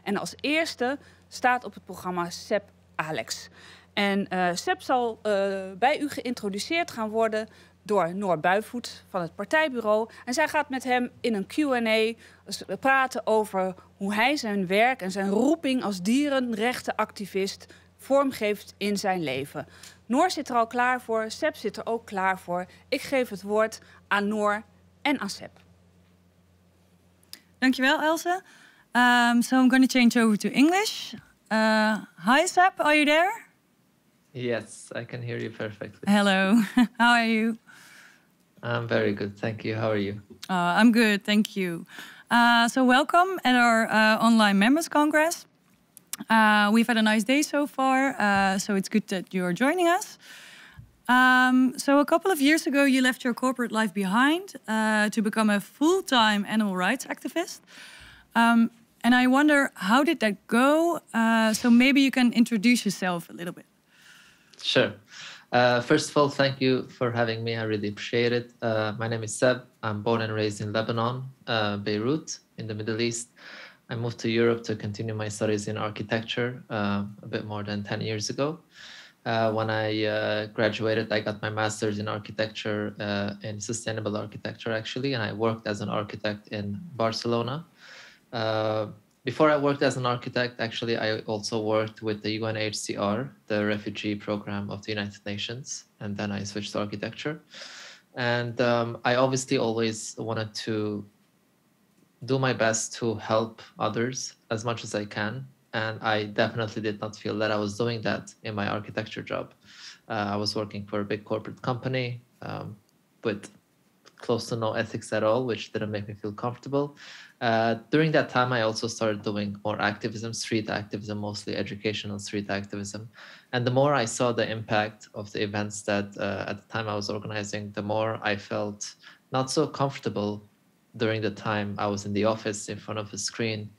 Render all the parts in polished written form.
En als eerste staat op het programma Seb Alex. En Seb zal bij u geïntroduceerd gaan worden door Noor Buijvoet van het Partijbureau. En zij gaat met hem in een Q&A praten over hoe hij zijn werk en zijn roeping als dierenrechtenactivist vormgeeft in zijn leven. Noor zit er al klaar voor, Seb zit er ook klaar voor. Ik geef het woord aan Noor en aan Seb. Dankjewel, Elsa. So I'm going to change over to English. Hi, Seb, are you there? Yes, I can hear you perfectly. Hello, how are you? I'm very good, thank you. How are you? I'm good, thank you. So welcome at our online members congress. We've had a nice day so far, so it's good that you're joining us. So a couple of years ago, you left your corporate life behind to become a full-time animal rights activist. And I wonder, how did that go? So maybe you can introduce yourself a little bit. Sure. First of all, thank you for having me. I really appreciate it. My name is Seb. I'm born and raised in Lebanon, Beirut, in the Middle East. I moved to Europe to continue my studies in architecture a bit more than 10 years ago. When I graduated, I got my master's in architecture, in sustainable architecture, actually, and I worked as an architect in Barcelona. Before I worked as an architect, actually, I also worked with the UNHCR, the refugee program of the United Nations, and then I switched to architecture. And I obviously always wanted to do my best to help others as much as I can. And I definitely did not feel that I was doing that in my architecture job. I was working for a big corporate company with close to no ethics at all, which didn't make me feel comfortable. During that time, I also started doing more activism, street activism, mostly educational street activism. And the more I saw the impact of the events that at the time I was organizing, the more I felt not so comfortable during the time I was in the office in front of a screen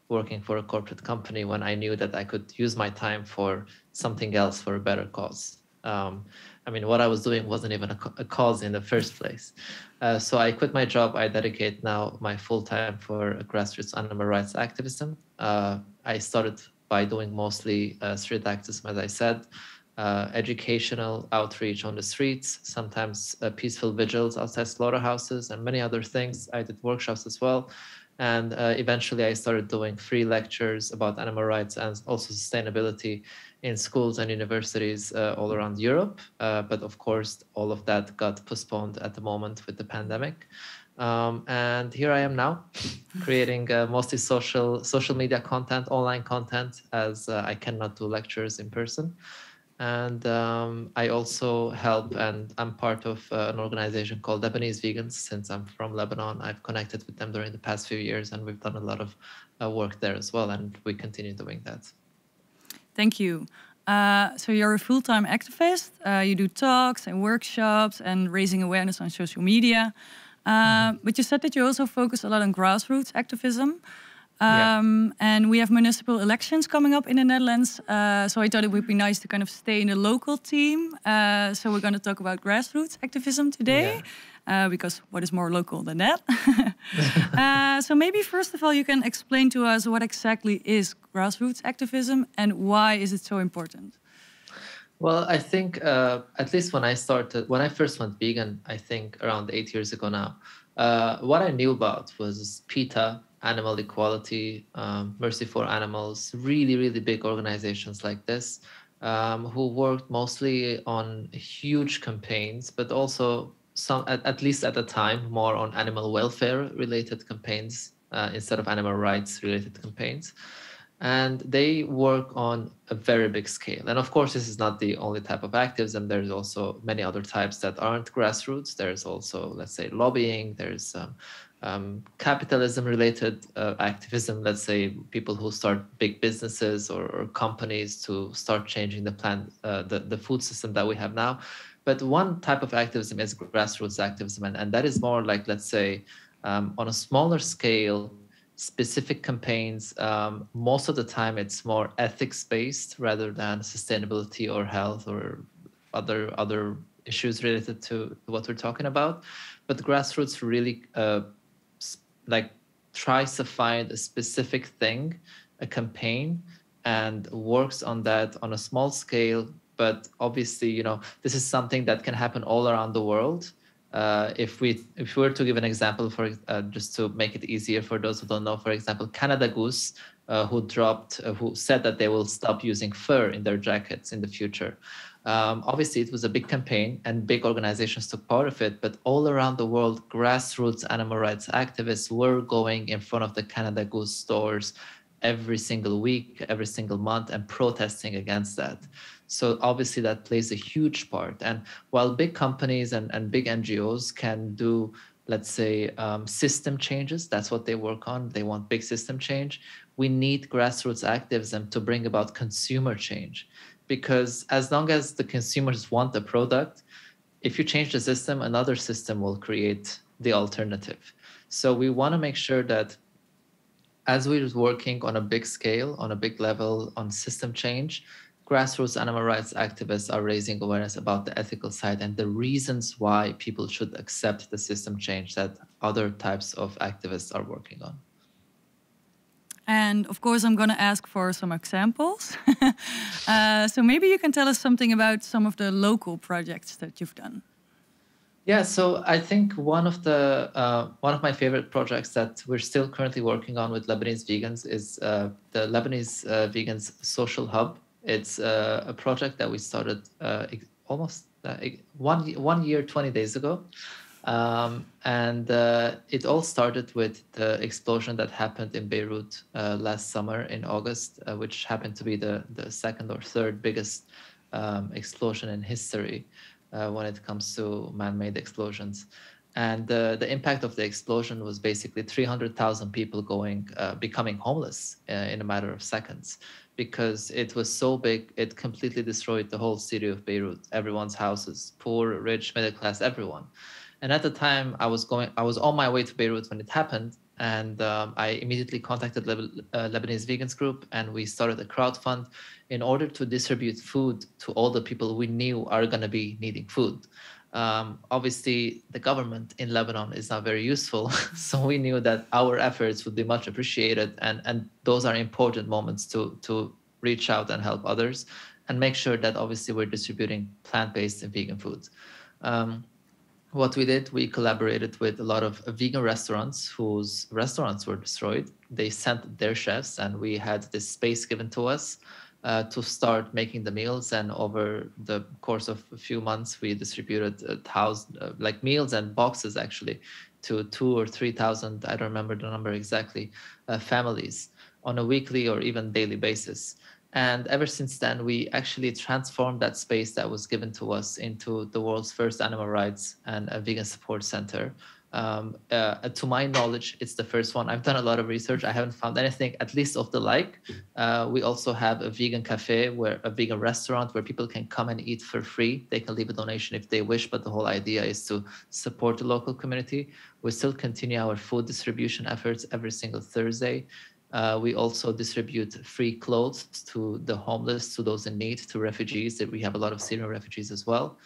working for a corporate company, when I knew that I could use my time for something else, for a better cause. I mean, what I was doing wasn't even a cause in the first place. So I quit my job. I dedicate now my full time for grassroots animal rights activism. I started by doing mostly street activism, as I said, educational outreach on the streets, sometimes peaceful vigils outside slaughterhouses, and many other things. I did workshops as well. And eventually I started doing free lectures about animal rights and also sustainability in schools and universities all around Europe. But of course, all of that got postponed at the moment with the pandemic. And here I am now, creating mostly social media content, online content, as I cannot do lectures in person. And I also help, and I'm part of an organization called Lebanese Vegans. Since I'm from Lebanon, I've connected with them during the past few years, and we've done a lot of work there as well, and we continue doing that. Thank you. So you're a full-time activist. You do talks and workshops and raising awareness on social media. But you said that you also focus a lot on grassroots activism. And we have municipal elections coming up in the Netherlands. So I thought it would be nice to kind of stay in the local team. So we're going to talk about grassroots activism today. Because what is more local than that? So maybe first of all, you can explain to us what exactly is grassroots activism and why is it so important? Well, I think at least when I first went vegan, I think around 8 years ago now, what I knew about was PETA, animal equality, Mercy for Animals, really, really big organizations like this, who worked mostly on huge campaigns, but also some, at least at the time, more on animal welfare related campaigns instead of animal rights related campaigns. And they work on a very big scale. And of course, this is not the only type of activism. There's also many other types that aren't grassroots. There's also, let's say, lobbying. There's capitalism-related activism, let's say people who start big businesses or companies to start changing the food system that we have now. But one type of activism is grassroots activism, and that is more like, let's say, on a smaller scale, specific campaigns. Most of the time, it's more ethics-based rather than sustainability or health or other issues related to what we're talking about. But grassroots really tries to find a specific thing a campaign and works on that on a small scale. But obviously, this is something that can happen all around the world. If we were to give an example, for just to make it easier for those who don't know, for example, Canada Goose, who said that they will stop using fur in their jackets in the future. Obviously, it was a big campaign and big organizations took part of it, but all around the world, grassroots animal rights activists were going in front of the Canada Goose stores every single week, every single month, and protesting against that. So obviously that plays a huge part. And while big companies and big NGOs can do, let's say, system changes, that's what they work on. They want big system change. We need grassroots activism to bring about consumer change. Because as long as the consumers want the product, if you change the system, another system will create the alternative. So we want to make sure that as we're working on a big scale, on a big level, on system change, grassroots animal rights activists are raising awareness about the ethical side and the reasons why people should accept the system change that other types of activists are working on. And of course, I'm going to ask for some examples. So maybe you can tell us something about some of the local projects that you've done. Yeah, so I think one of my favorite projects that we're still currently working on with Lebanese vegans is the Lebanese Vegans Social Hub. It's a project that we started almost 1 year, 20 days ago. And it all started with the explosion that happened in Beirut last summer in August, which happened to be the second or third biggest explosion in history when it comes to man-made explosions. And the impact of the explosion was basically 300,000 people becoming homeless in a matter of seconds, because it was so big, it completely destroyed the whole city of Beirut, everyone's houses, poor, rich, middle class, everyone. And at the time, I was on my way to Beirut when it happened, and I immediately contacted Lebanese Vegans Group, and we started a crowdfund in order to distribute food to all the people we knew are going to be needing food. Obviously, the government in Lebanon is not very useful, so we knew that our efforts would be much appreciated, and those are important moments to reach out and help others and make sure that obviously we're distributing plant-based and vegan foods. What we did, we collaborated with a lot of vegan restaurants whose restaurants were destroyed. They sent their chefs, and we had this space given to us to start making the meals. And over the course of a few months, we distributed 1,000 meals and boxes actually to 2,000 or 3,000, I don't remember the number exactly, families on a weekly or even daily basis. And ever since then, we actually transformed that space that was given to us into the world's first animal rights and a vegan support center. To my knowledge, it's the first one. I've done a lot of research. I haven't found anything, at least of the like. We also have a vegan cafe, a vegan restaurant where people can come and eat for free. They can leave a donation if they wish, but the whole idea is to support the local community. We still continue our food distribution efforts every single Thursday. We also distribute free clothes to the homeless, to those in need, to refugees. We have a lot of Syrian refugees as well.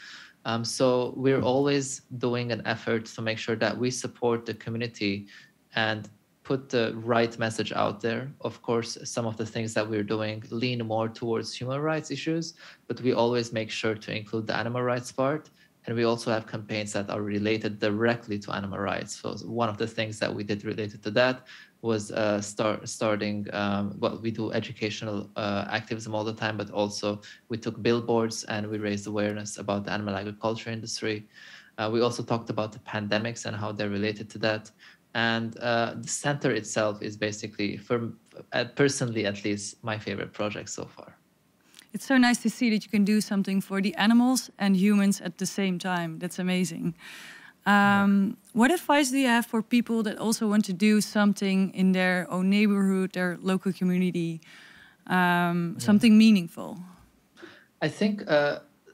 So we're always doing an effort to make sure that we support the community and put the right message out there. Of course, some of the things that we're doing lean more towards human rights issues, but we always make sure to include the animal rights part. And we also have campaigns that are related directly to animal rights. So one of the things that we did related to that was starting, we do educational activism all the time, but also we took billboards and we raised awareness about the animal agriculture industry. We also talked about the pandemics and how they're related to that. And the center itself is basically, personally at least, my favorite project so far. It's so nice to see that you can do something for the animals and humans at the same time. That's amazing. What advice do you have for people that also want to do something in their own neighborhood, their local community, something meaningful? I think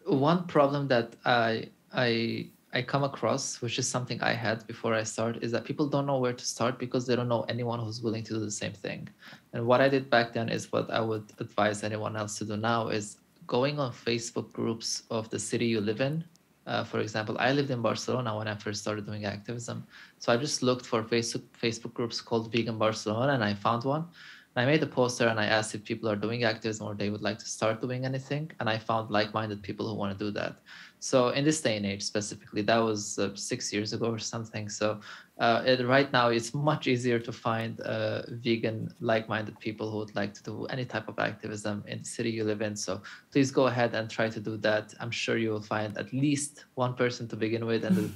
one problem that I come across, which is something I had before I start, is that people don't know where to start because they don't know anyone who's willing to do the same thing. And what I did back then is what I would advise anyone else to do now is going on Facebook groups of the city you live in. For example, I lived in Barcelona when I first started doing activism. So I just looked for Facebook groups called Vegan Barcelona, and I found one. And I made a poster and I asked if people are doing activism or they would like to start doing anything. And I found like-minded people who want to do that. So in this day and age specifically, that was 6 years ago or something. So right now it's much easier to find vegan like-minded people who would like to do any type of activism in the city you live in. So please go ahead and try to do that. I'm sure you will find at least one person to begin with, and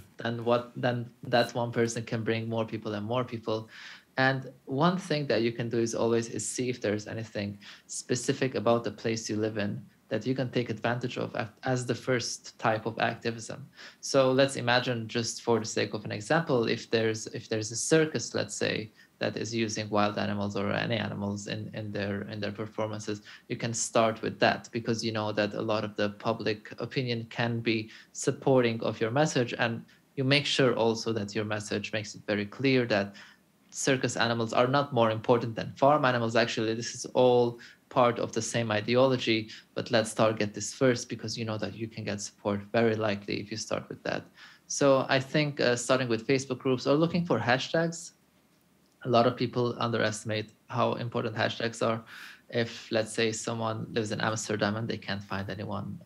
then that one person can bring more people and more people. And one thing that you can do is always see if there's anything specific about the place you live in that you can take advantage of as the first type of activism. So let's imagine, just for the sake of an example, if there's a circus, let's say, that is using wild animals or any animals in their performances, you can start with that, because you know that a lot of the public opinion can be supporting of your message, and you make sure also that your message makes it very clear that circus animals are not more important than farm animals. Actually, this is all part of the same ideology, but let's target this first, because you know that you can get support very likely if you start with that. So I think starting with Facebook groups or looking for hashtags. A lot of people underestimate how important hashtags are. If, let's say, someone lives in Amsterdam and they can't find anyone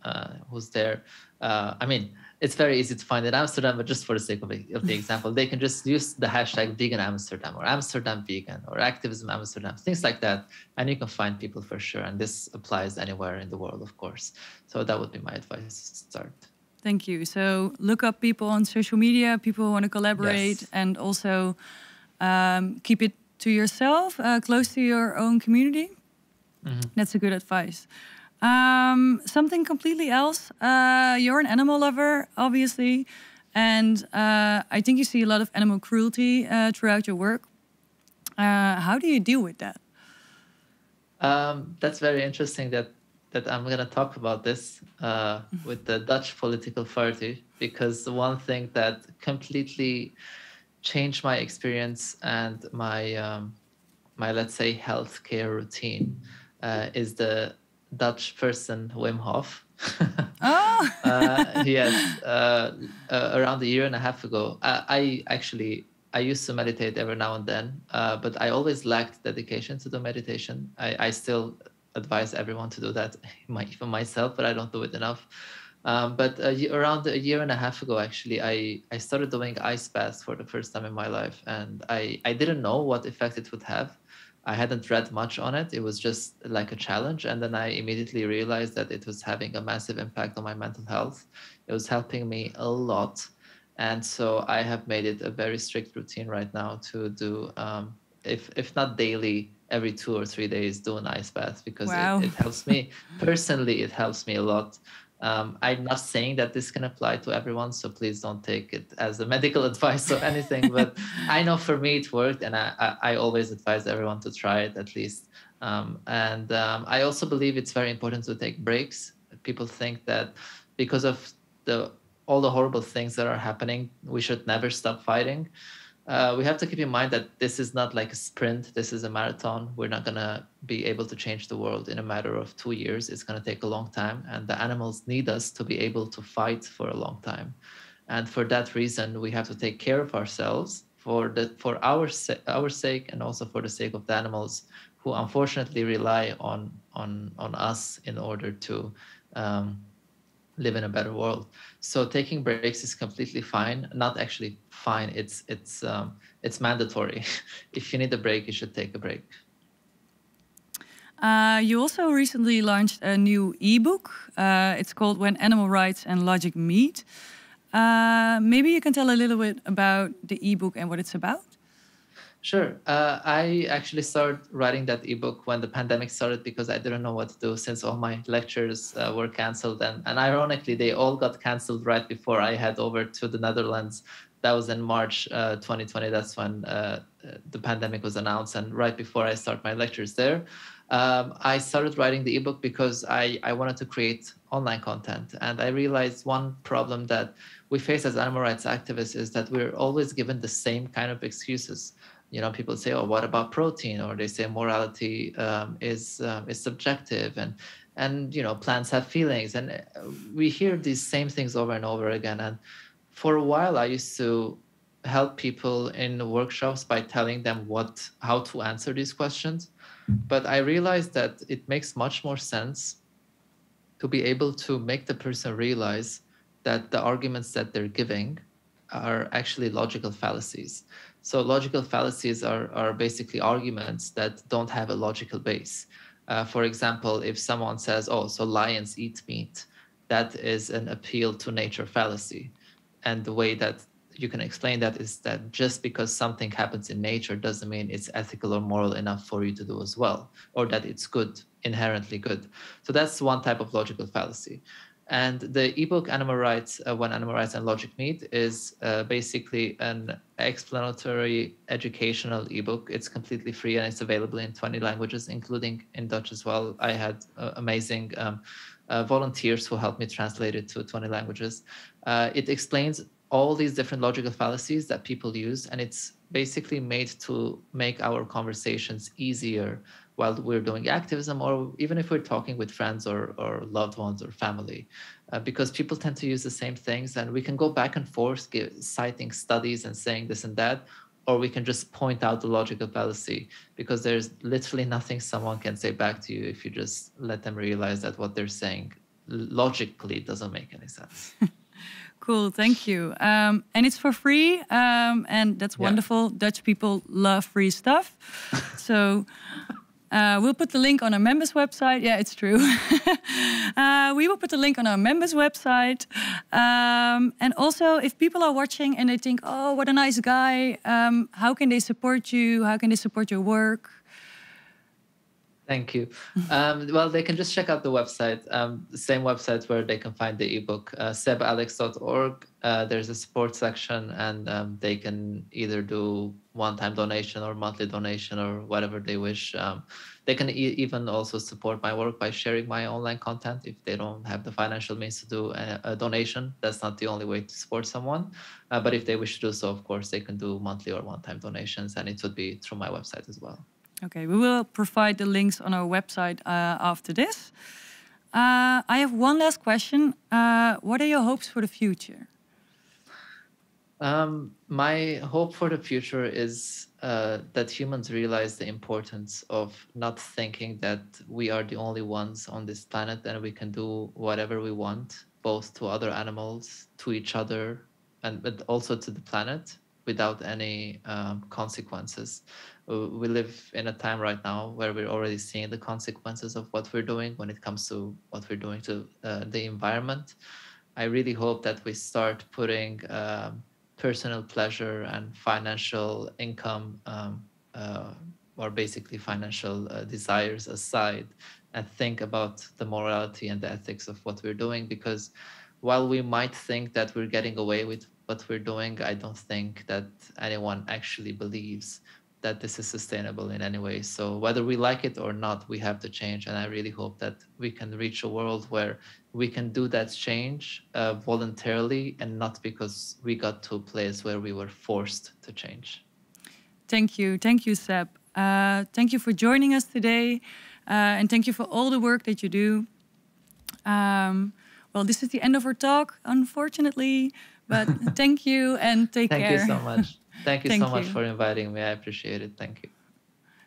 who's there, I mean, it's very easy to find in Amsterdam, but just for the sake of the example, they can just use the hashtag vegan Amsterdam or Amsterdam vegan or activism Amsterdam, things like that. And you can find people for sure. And this applies anywhere in the world, of course. So that would be my advice to start. Thank you. So look up people on social media, people who want to collaborate, Yes. and also keep it to yourself, close to your own community. Mm-hmm. That's a good advice. Something completely else. You're an animal lover, obviously, and I think you see a lot of animal cruelty throughout your work. How do you deal with that? That's very interesting that I'm going to talk about this with the Dutch political party, because the one thing that completely changed my experience and my let's say healthcare routine is the Dutch person Wim Hof. Oh, Yes, around a year and a half ago, I used to meditate every now and then, but I always lacked dedication to the meditation. I still advise everyone to do that, even myself, but I don't do it enough. But around a year and a half ago, actually, I started doing ice baths for the first time in my life, and I didn't know what effect it would have. I hadn't read much on it. It was just like a challenge. And then I immediately realized that it was having a massive impact on my mental health. It was helping me a lot. And so I have made it a very strict routine right now to do, if not daily, every 2 or 3 days, do an ice bath, because wow. it helps me. Personally, it helps me a lot. I'm not saying that this can apply to everyone, so please don't take it as a medical advice or anything, but I know for me it worked, and I always advise everyone to try it at least. I also believe it's very important to take breaks. People think that because of all the horrible things that are happening, we should never stop fighting. We have to keep in mind that this is not like a sprint. This is a marathon. We're not going to be able to change the world in a matter of 2 years. It's going to take a long time. And the animals need us to be able to fight for a long time. And for that reason, we have to take care of ourselves for our sake, and also for the sake of the animals who unfortunately rely on us in order to live in a better world. So taking breaks is completely fine. Not actually fine. It's mandatory. If you need a break, you should take a break. You also recently launched a new ebook. It's called When Animal Rights and Logic Meet. Maybe you can tell a little bit about the ebook and what it's about. Sure. I actually started writing that ebook when the pandemic started, because I didn't know what to do, since all my lectures were canceled. And ironically, they all got canceled right before I head over to the Netherlands. That was in March 2020. That's when the pandemic was announced. And right before I start my lectures there, I started writing the ebook because I wanted to create online content. And I realized one problem that we face as animal rights activists is that we're always given the same kind of excuses. You know, people say, "Oh, what about protein?" Or they say morality is subjective, and you know, plants have feelings, and we hear these same things over and over again. And for a while, I used to help people in workshops by telling them how to answer these questions. But I realized that it makes much more sense to be able to make the person realize that the arguments that they're giving are actually logical fallacies. So logical fallacies are basically arguments that don't have a logical base. For example, if someone says, oh, so lions eat meat, that is an appeal to nature fallacy. And the way that you can explain that is that just because something happens in nature doesn't mean it's ethical or moral enough for you to do as well, or that it's good, inherently good. So that's one type of logical fallacy. And the ebook Animal Rights, When Animal Rights and Logic Meet, is basically an explanatory educational ebook. It's completely free and it's available in 20 languages, including in Dutch as well. I had amazing volunteers who helped me translate it to 20 languages. It explains all these different logical fallacies that people use, and it's basically made to make our conversations easier while we're doing activism, or even if we're talking with friends or loved ones or family, because people tend to use the same things, and we can go back and forth citing studies and saying this and that, or we can just point out the logical fallacy, because there's literally nothing someone can say back to you if you just let them realize that what they're saying logically doesn't make any sense. Cool, thank you. And it's for free, and that's wonderful. Dutch people love free stuff. So we'll put the link on our members' website. Yeah, it's true. We will put the link on our members' website. And also, if people are watching and they think, oh, what a nice guy, how can they support you? How can they support your work? Thank you. Well, they can just check out the website, the same website where they can find the ebook, sebalex.org. There's a support section, and they can either do one-time donation or monthly donation or whatever they wish. They can even also support my work by sharing my online content if they don't have the financial means to do a donation. That's not the only way to support someone. But if they wish to do so, of course, they can do monthly or one-time donations, and it would be through my website as well. Okay, we will provide the links on our website after this. I have one last question. What are your hopes for the future? My hope for the future is that humans realize the importance of not thinking that we are the only ones on this planet and we can do whatever we want, both to other animals, to each other, but also to the planet, without any consequences. We live in a time right now where we're already seeing the consequences of what we're doing when it comes to what we're doing to the environment. I really hope that we start putting personal pleasure and financial income, or basically financial desires aside, and think about the morality and the ethics of what we're doing. Because while we might think that we're getting away with what we're doing, I don't think that anyone actually believes that this is sustainable in any way. So whether we like it or not, we have to change. And I really hope that we can reach a world where we can do that change voluntarily and not because we got to a place where we were forced to change. Thank you. Thank you, Seb. Thank you for joining us today. And thank you for all the work that you do. Well, this is the end of our talk, unfortunately. But thank you and take care. Thank you so much. Thank you so much for inviting me. I appreciate it. Thank you.